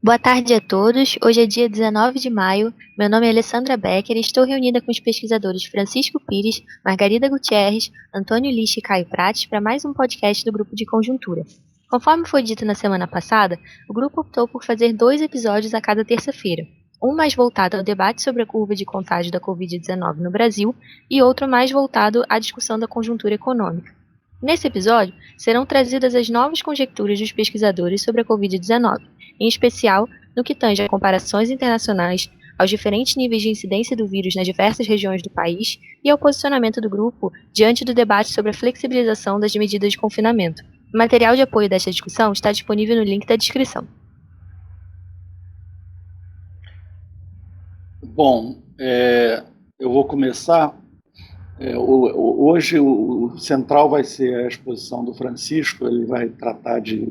Boa tarde a todos. Hoje é dia 19 de maio. Meu nome é Alessandra Becker e estou reunida com os pesquisadores Francisco Pires, Margarida Gutierrez, Antônio Lixe e Caio Prates para mais um podcast do Grupo de Conjuntura. Conforme foi dito na semana passada, o grupo optou por fazer 2 episódios a cada terça-feira. Um mais voltado ao debate sobre a curva de contágio da Covid-19 no Brasil e outro mais voltado à discussão da conjuntura econômica. Nesse episódio, serão trazidas as novas conjecturas dos pesquisadores sobre a Covid-19, em especial no que tange a comparações internacionais, aos diferentes níveis de incidência do vírus nas diversas regiões do país e ao posicionamento do grupo diante do debate sobre a flexibilização das medidas de confinamento. O material de apoio desta discussão está disponível no link da descrição. Bom, eu vou começar. Hoje o central vai ser a exposição do Francisco. Ele vai tratar de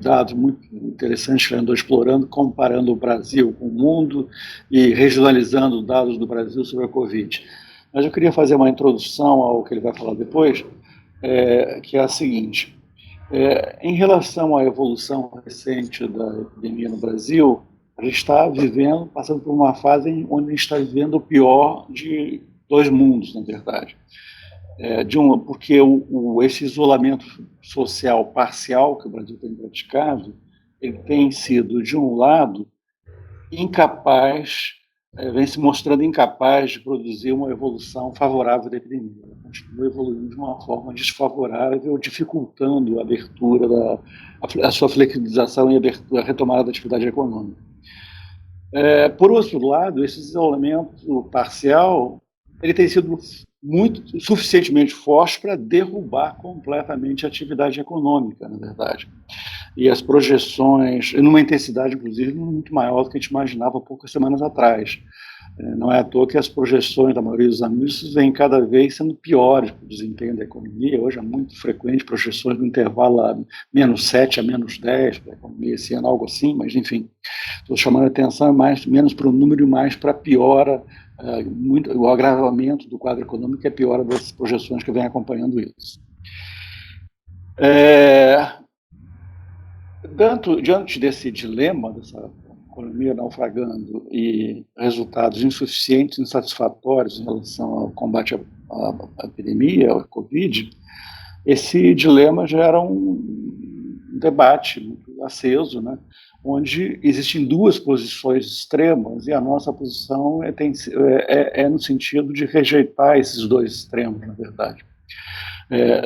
dados muito interessantes que ele andou explorando, comparando o Brasil com o mundo e regionalizando dados do Brasil sobre a Covid. Mas eu queria fazer uma introdução ao que ele vai falar depois, que é a seguinte. Em relação à evolução recente da epidemia no Brasil, a gente está passando por uma fase onde a gente está vivendo o pior de dois mundos, na verdade. Porque esse isolamento social parcial que o Brasil tem praticado, ele tem sido, de um lado, incapaz, vem se mostrando incapaz de produzir uma evolução favorável da epidemia. Ela continua evoluindo de uma forma desfavorável, dificultando a abertura, a sua flexibilização e a retomada da atividade econômica. Por outro lado, esse isolamento parcial ele tem sido suficientemente forte para derrubar completamente a atividade econômica, na verdade. E as projeções, numa intensidade, inclusive, muito maior do que a gente imaginava poucas semanas atrás. Não é à toa que as projeções da maioria dos analistas vêm cada vez sendo piores para o desempenho da economia. Hoje é muito frequente projeções no intervalo a -7 a -10 para a economia esse ano, algo assim, mas enfim. Estou chamando a atenção menos para o número e mais para a piora, o agravamento do quadro econômico e a piora das projeções que vem acompanhando isso. Diante desse dilema, dessa economia naufragando e resultados insuficientes, insatisfatórios em relação ao combate à epidemia, à Covid, esse dilema gera um debate muito aceso, né, onde existem duas posições extremas e a nossa posição é no sentido de rejeitar esses dois extremos, na verdade.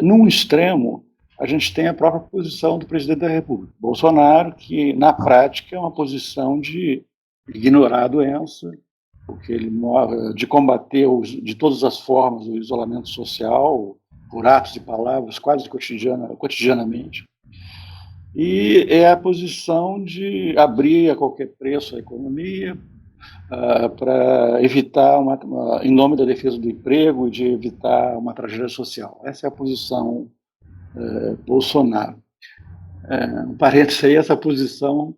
Num extremo, a gente tem a própria posição do presidente da República, Bolsonaro, que, na prática, é uma posição de ignorar a doença, porque ele de combater de todas as formas o isolamento social, por atos e palavras, quase cotidianamente. E é a posição de abrir a qualquer preço a economia, para evitar, em nome da defesa do emprego, de evitar uma tragédia social. Essa é a posição Bolsonaro. Um parênteses aí, essa posição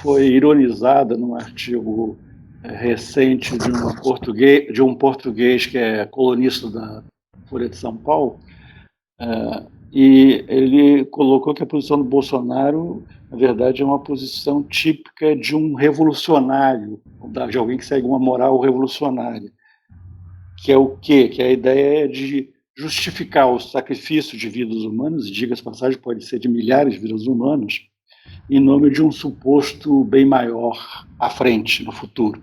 foi ironizada num artigo recente de um português que é colunista da Folha de São Paulo, e ele colocou que a posição do Bolsonaro, na verdade, é uma posição típica de um revolucionário, de alguém que segue uma moral revolucionária, que é o quê? Que a ideia é de justificar o sacrifício de vidas humanas, e diga-se passagem, pode ser de milhares de vidas humanas, em nome de um suposto bem maior à frente, no futuro.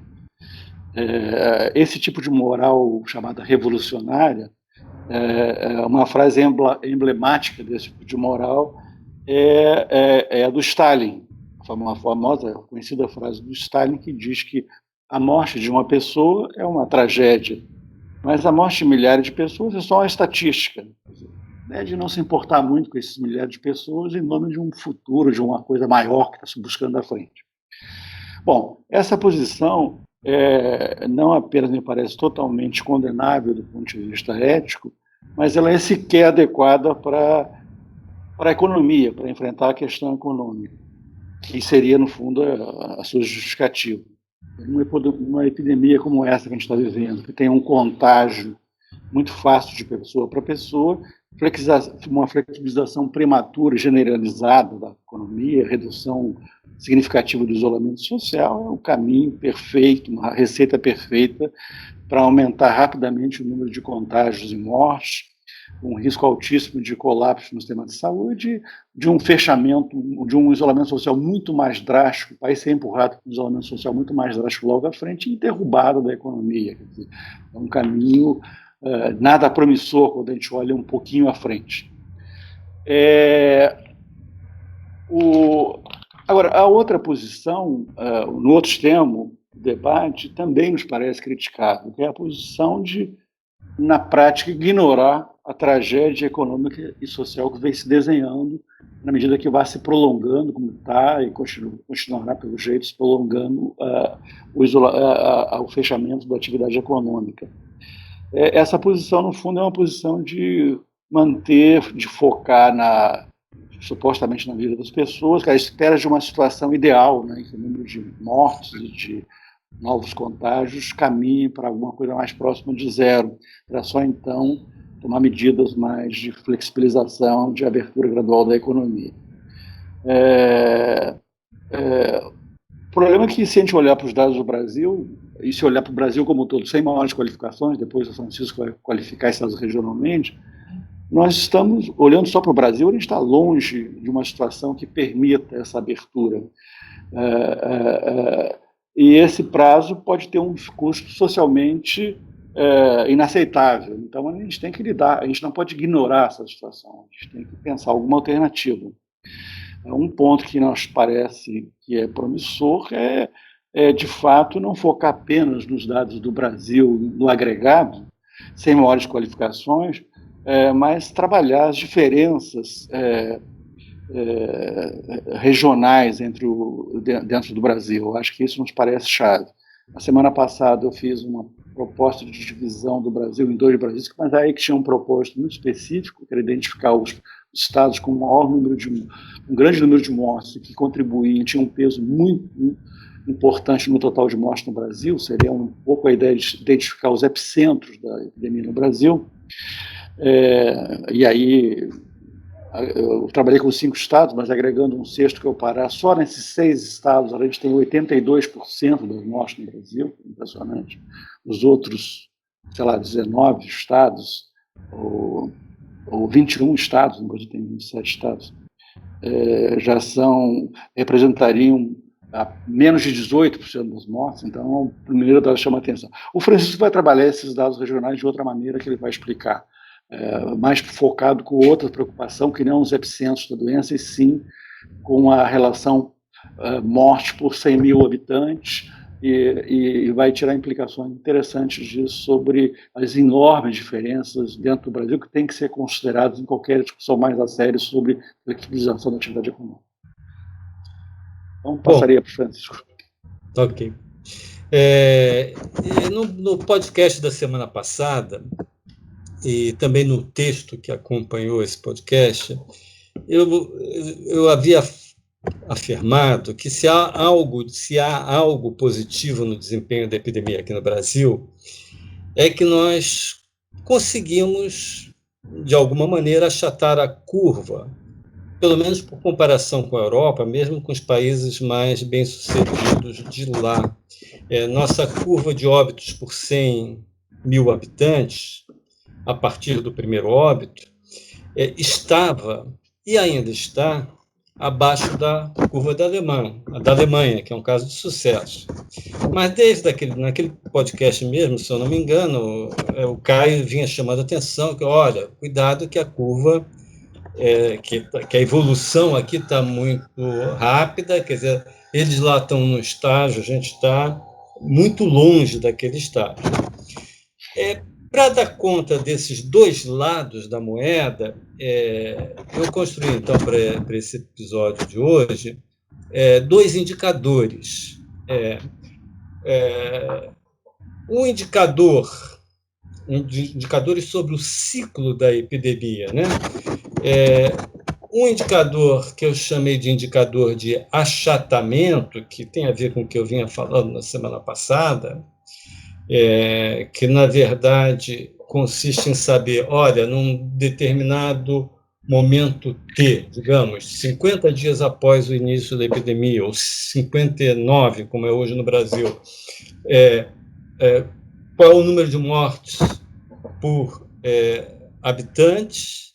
Esse tipo de moral chamada revolucionária, uma frase emblemática desse tipo de moral é a do Stalin, uma famosa, conhecida frase do Stalin, que diz que a morte de uma pessoa é uma tragédia, mas a morte de milhares de pessoas é só uma estatística, né, de não se importar muito com esses milhares de pessoas em nome de um futuro, de uma coisa maior que está se buscando à frente. Bom, essa posição não apenas me parece totalmente condenável do ponto de vista ético, mas ela é sequer adequada para a economia, para enfrentar a questão econômica, que seria, no fundo, a sua justificativa. Uma epidemia como essa que a gente está vivendo, que tem um contágio muito fácil de pessoa para pessoa, uma flexibilização prematura, generalizada da economia, redução significativo do isolamento social, é um caminho perfeito, uma receita perfeita para aumentar rapidamente o número de contágios e mortes, um risco altíssimo de colapso no sistema de saúde, de um fechamento, de um isolamento social muito mais drástico, o país ser empurrado para um isolamento social muito mais drástico logo à frente e derrubado da economia. Quer dizer, é um caminho nada promissor quando a gente olha um pouquinho à frente. Agora, a outra posição, no outro extremo do debate, também nos parece criticável, que é a posição de, na prática, ignorar a tragédia econômica e social que vem se desenhando na medida que vai se prolongando, como está, e continuará, pelo jeito, se prolongando o fechamento da atividade econômica. Essa posição, no fundo, é uma posição de manter, de focar supostamente na vida das pessoas, que à espera de uma situação ideal, né, em que o número de mortes e de novos contágios caminhe para alguma coisa mais próxima de zero, para só então tomar medidas mais de flexibilização, de abertura gradual da economia. O problema é que, se a gente olhar para os dados do Brasil, e se olhar para o Brasil como um todo, sem maiores qualificações, depois o Francisco vai qualificar esses dados regionalmente, nós estamos, olhando só para o Brasil, a gente está longe de uma situação que permita essa abertura. E esse prazo pode ter um custo socialmente inaceitável. Então, a gente tem que lidar, a gente não pode ignorar essa situação, a gente tem que pensar alguma alternativa. Um ponto que nos parece que é promissor é, de fato, não focar apenas nos dados do Brasil, no agregado, sem maiores qualificações, mas trabalhar as diferenças regionais dentro do Brasil. Acho que isso nos parece chave. Na semana passada eu fiz uma proposta de divisão do Brasil em 2 Brasis, mas aí que tinha um propósito muito específico, que era identificar os estados com um grande número de mortes e que contribuíam, tinham um peso muito importante no total de mortes no Brasil. Seria um pouco a ideia de identificar os epicentros da epidemia no Brasil. E aí eu trabalhei com 5 estados, mas agregando um sexto, que é o Pará, só nesses 6 estados a gente tem 82% das mortes no Brasil, impressionante. Os outros, 19 estados, ou 21 estados, no Brasil tem 27 estados, representariam menos de 18% das mortes. Então, o primeiro dado chama a atenção. O Francisco vai trabalhar esses dados regionais de outra maneira, que ele vai explicar, mais focado com outra preocupação, que não os epicentros da doença, e sim com a relação morte por 100 mil habitantes, e vai tirar implicações interessantes disso sobre as enormes diferenças dentro do Brasil, que tem que ser consideradas em qualquer discussão mais a sério sobre flexibilização da atividade econômica. Então, passaria para o Francisco. Ok. No podcast da semana passada, e também no texto que acompanhou esse podcast, eu havia afirmado que se há algo positivo no desempenho da epidemia aqui no Brasil, é que nós conseguimos, de alguma maneira, achatar a curva, pelo menos por comparação com a Europa, mesmo com os países mais bem-sucedidos de lá. Nossa curva de óbitos por 100 mil habitantes, a partir do primeiro óbito, estava, e ainda está, abaixo da curva da Alemanha, que é um caso de sucesso. Mas naquele podcast mesmo, se eu não me engano, o Caio vinha chamando a atenção que, olha, cuidado que a curva, que a evolução aqui está muito rápida, quer dizer, eles lá estão no estágio, a gente está muito longe daquele estágio. Para dar conta desses 2 lados da moeda, eu construí, então, para esse episódio de hoje, 2 indicadores. Indicadores sobre o ciclo da epidemia, né? Um indicador que eu chamei de indicador de achatamento, que tem a ver com o que eu vinha falando na semana passada, que, na verdade, consiste em saber, olha, num determinado momento T, digamos, 50 dias após o início da epidemia, ou 59, como é hoje no Brasil, qual é o número de mortes por habitantes,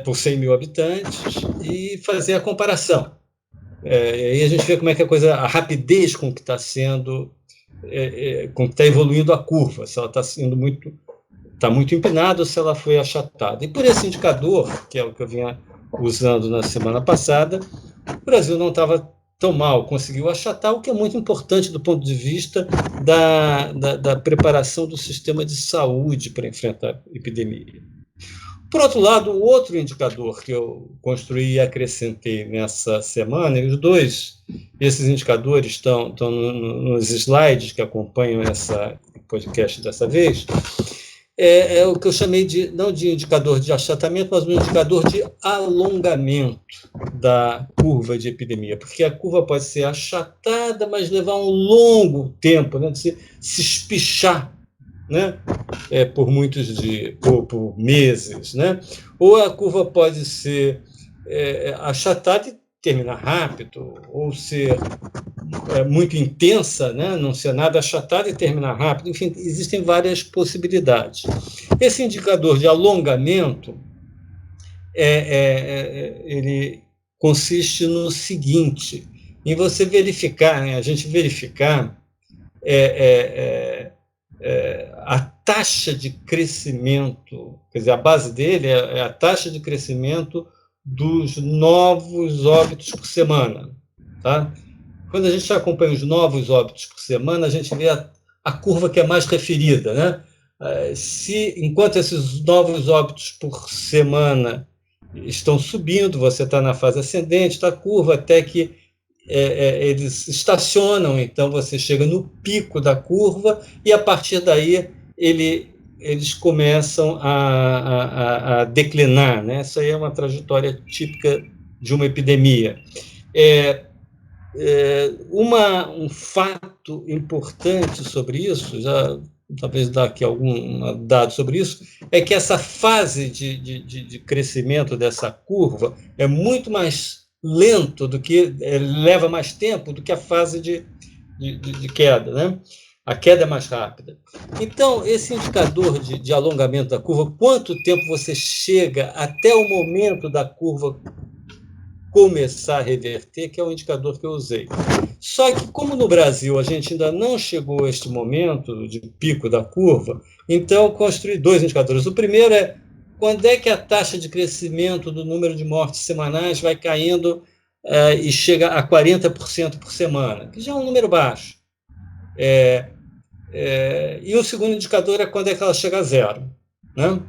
por 100 mil habitantes, e fazer a comparação. E aí a gente vê como é que a rapidez com que está sendo, com que está evoluindo a curva, se ela está muito empinada ou se ela foi achatada. E por esse indicador, que é o que eu vinha usando na semana passada, o Brasil não estava tão mal, conseguiu achatar, o que é muito importante do ponto de vista da preparação do sistema de saúde para enfrentar a epidemia. Por outro lado, o outro indicador que eu construí e acrescentei nessa semana, e esses indicadores estão nos slides que acompanham esse podcast dessa vez, é o que eu chamei não de indicador de achatamento, mas um indicador de alongamento da curva de epidemia, porque a curva pode ser achatada, mas levar um longo tempo, né, de se espichar, né, por muitos dias, por meses, né? Ou a curva pode ser achatada e terminar rápido, ou ser muito intensa, né? Não ser nada achatado e terminar rápido. Enfim, existem várias possibilidades. Esse indicador de alongamento ele consiste no seguinte: em você verificar, né, a gente verificar a taxa de crescimento, quer dizer, a base dele é a taxa de crescimento dos novos óbitos por semana, tá? Quando a gente acompanha os novos óbitos por semana, a gente vê a curva que é mais referida, né? Enquanto esses novos óbitos por semana estão subindo, você está na fase ascendente da curva, até que eles estacionam, então você chega no pico da curva e, a partir daí, eles começam a declinar, né? Isso aí é uma trajetória típica de uma epidemia. Um fato importante sobre isso, já talvez dar aqui algum dado sobre isso, é que essa fase de crescimento dessa curva é muito mais lento do que leva mais tempo do que a fase de queda, né? A queda é mais rápida. Então, esse indicador de alongamento da curva, quanto tempo você chega até o momento da curva começar a reverter, que é o indicador que eu usei. Só que, como no Brasil a gente ainda não chegou a este momento de pico da curva, então eu construí dois indicadores. O primeiro é quando é que a taxa de crescimento do número de mortes semanais vai caindo e chega a 40% por semana, que já é um número baixo. E o segundo indicador é quando é que ela chega a zero, né?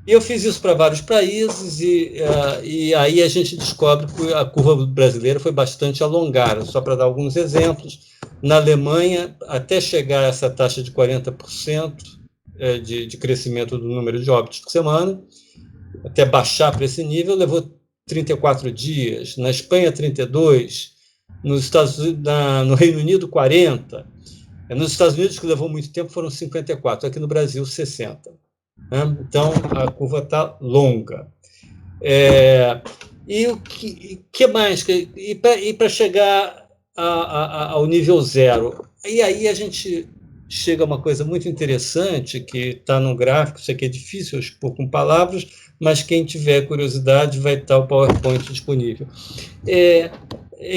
E eu fiz isso para vários países e aí a gente descobre que a curva brasileira foi bastante alongada. Só para dar alguns exemplos, na Alemanha, até chegar a essa taxa de 40% de crescimento do número de óbitos por semana, até baixar para esse nível, levou 34 dias. Na Espanha, 32. Nos Estados Unidos, no Reino Unido, 40. Nos Estados Unidos, que levou muito tempo, foram 54. Aqui no Brasil, 60. Então, a curva está longa. E o que mais? E para chegar ao nível zero? E aí a gente chega a uma coisa muito interessante, que está no gráfico, isso aqui é difícil eu expor com palavras, mas quem tiver curiosidade vai estar o PowerPoint disponível. É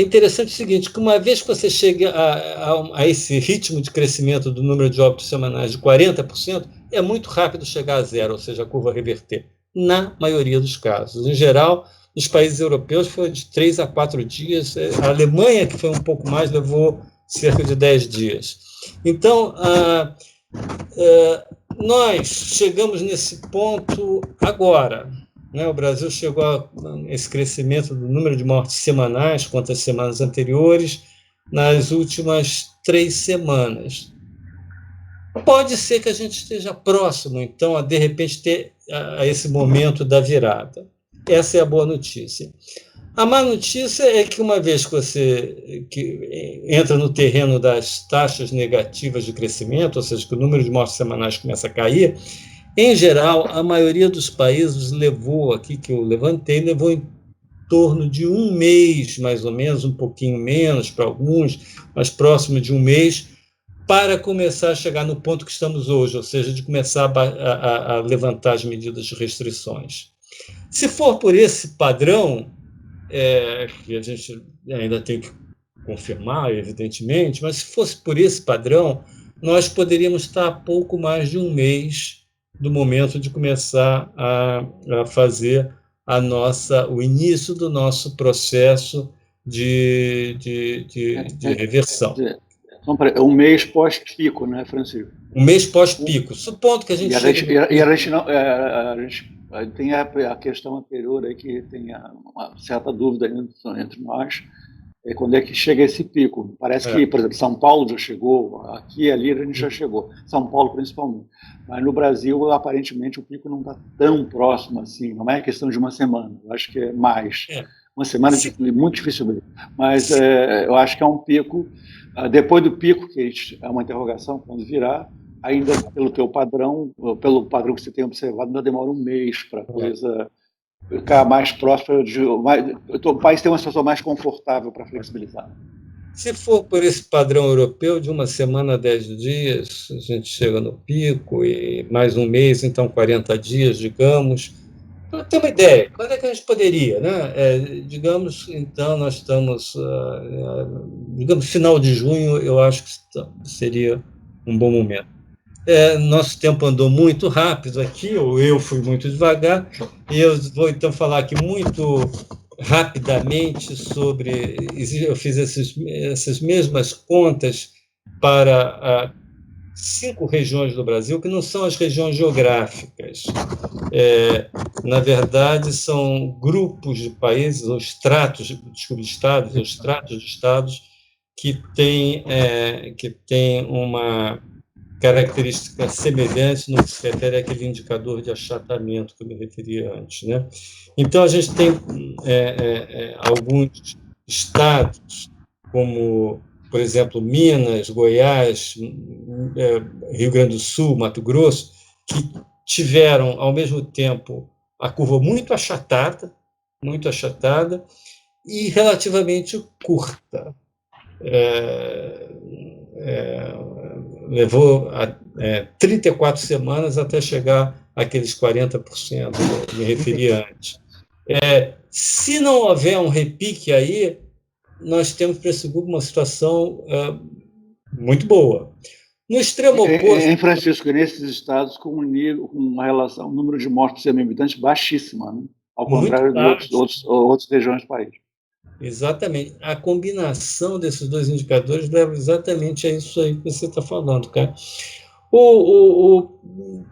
interessante o seguinte, que uma vez que você chega a esse ritmo de crescimento do número de óbitos semanais de 40%, é muito rápido chegar a zero, ou seja, a curva reverter, na maioria dos casos. Em geral, nos países europeus foi de 3 a 4 dias, a Alemanha, que foi um pouco mais, levou cerca de 10 dias. Então, nós chegamos nesse ponto agora, né? O Brasil chegou a esse crescimento do número de mortes semanais quanto às semanas anteriores nas últimas 3 semanas. Pode ser que a gente esteja próximo, então, a de repente ter a esse momento da virada. Essa é a boa notícia. A má notícia é que, uma vez que você entra no terreno das taxas negativas de crescimento, ou seja, que o número de mortes semanais começa a cair, Em geral, a maioria dos países levou, aqui que eu levantei, levou em torno de um mês, mais ou menos, um pouquinho menos para alguns, mas próximo de um mês, para começar a chegar no ponto que estamos hoje, ou seja, de começar a levantar as medidas de restrições. Se for por esse padrão, que a gente ainda tem que confirmar, evidentemente, mas se fosse por esse padrão, nós poderíamos estar a pouco mais de um mês do momento de começar a fazer o início do nosso processo de reversão. Então, um mês pós-pico, né, Francisco? Um mês pós-pico, supondo que a gente chegue... A gente tem a questão anterior aí, que tem uma certa dúvida entre nós, quando é que chega esse pico. Parece que, por exemplo, São Paulo já chegou, aqui e ali a gente já chegou, São Paulo principalmente. Mas no Brasil, aparentemente, o pico não está tão próximo assim, não é questão de uma semana, eu acho que é mais. Uma semana é muito difícil mesmo. Mas eu acho que é um pico. Depois do pico, que é uma interrogação, quando virar, ainda pelo teu padrão, pelo padrão que você tem observado, ainda demora um mês para a coisa ficar mais próxima. O país tem uma situação mais confortável para flexibilizar. Se for por esse padrão europeu, de uma semana a 10 dias, a gente chega no pico, e mais um mês, então 40 dias, digamos. Para ter uma ideia, quando é que a gente poderia, né? Digamos, então, nós estamos, digamos, final de junho, eu acho que seria um bom momento. Nosso tempo andou muito rápido aqui, ou eu fui muito devagar, e eu vou então falar aqui muito rapidamente sobre... Eu fiz essas mesmas contas para 5 regiões do Brasil, que não são as regiões geográficas. Na verdade, são grupos de países, ou estratos de estados, que têm uma característica semelhante no que se refere àquele indicador de achatamento que eu me referi antes, né? Então, a gente tem alguns estados, como, por exemplo, Minas, Goiás, Rio Grande do Sul, Mato Grosso, que tiveram, ao mesmo tempo, a curva muito achatada e relativamente curta. Levou 34 semanas até chegar àqueles 40% que eu me referi antes. Se não houver um repique aí, nós temos para esse grupo uma situação muito boa. No extremo oposto... Em Francisco, nesses estados com uma relação, um número de mortes por 100 mil habitantes baixíssima, né? Ao contrário de outras regiões do país. Exatamente. A combinação desses dois indicadores leva exatamente a isso aí que você está falando, cara. O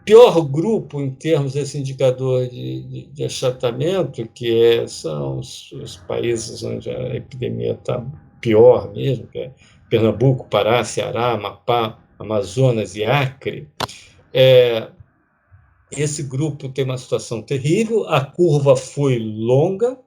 pior grupo em termos desse indicador de achatamento, que são os países onde a epidemia está pior mesmo, que é Pernambuco, Pará, Ceará, Amapá, Amazonas e Acre, esse grupo tem uma situação terrível, a curva foi longa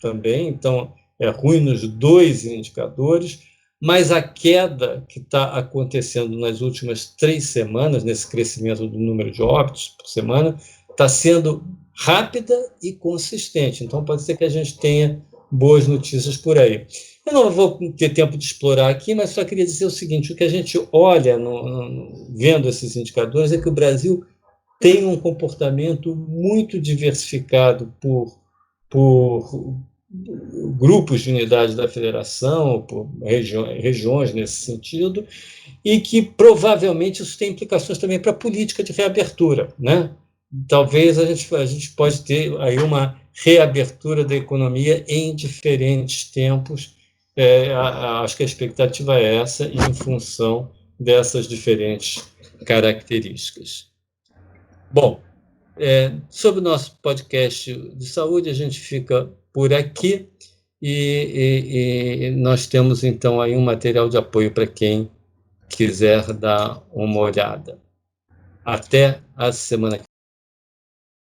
também, então é ruim nos dois indicadores, mas a queda que está acontecendo nas últimas 3 semanas, nesse crescimento do número de óbitos por semana, está sendo rápida e consistente. Então, pode ser que a gente tenha boas notícias por aí. Eu não vou ter tempo de explorar aqui, mas só queria dizer o seguinte: o que a gente olha vendo esses indicadores é que o Brasil tem um comportamento muito diversificado por grupos de unidades da federação, por regiões nesse sentido, e que provavelmente isso tem implicações também para a política de reabertura, né? Talvez a gente pode ter aí uma reabertura da economia em diferentes tempos. Acho que a expectativa é essa, e em função dessas diferentes características. Bom, sobre o nosso podcast de saúde, a gente fica por aqui e nós temos, então, aí um material de apoio para quem quiser dar uma olhada. Até a semana que vem.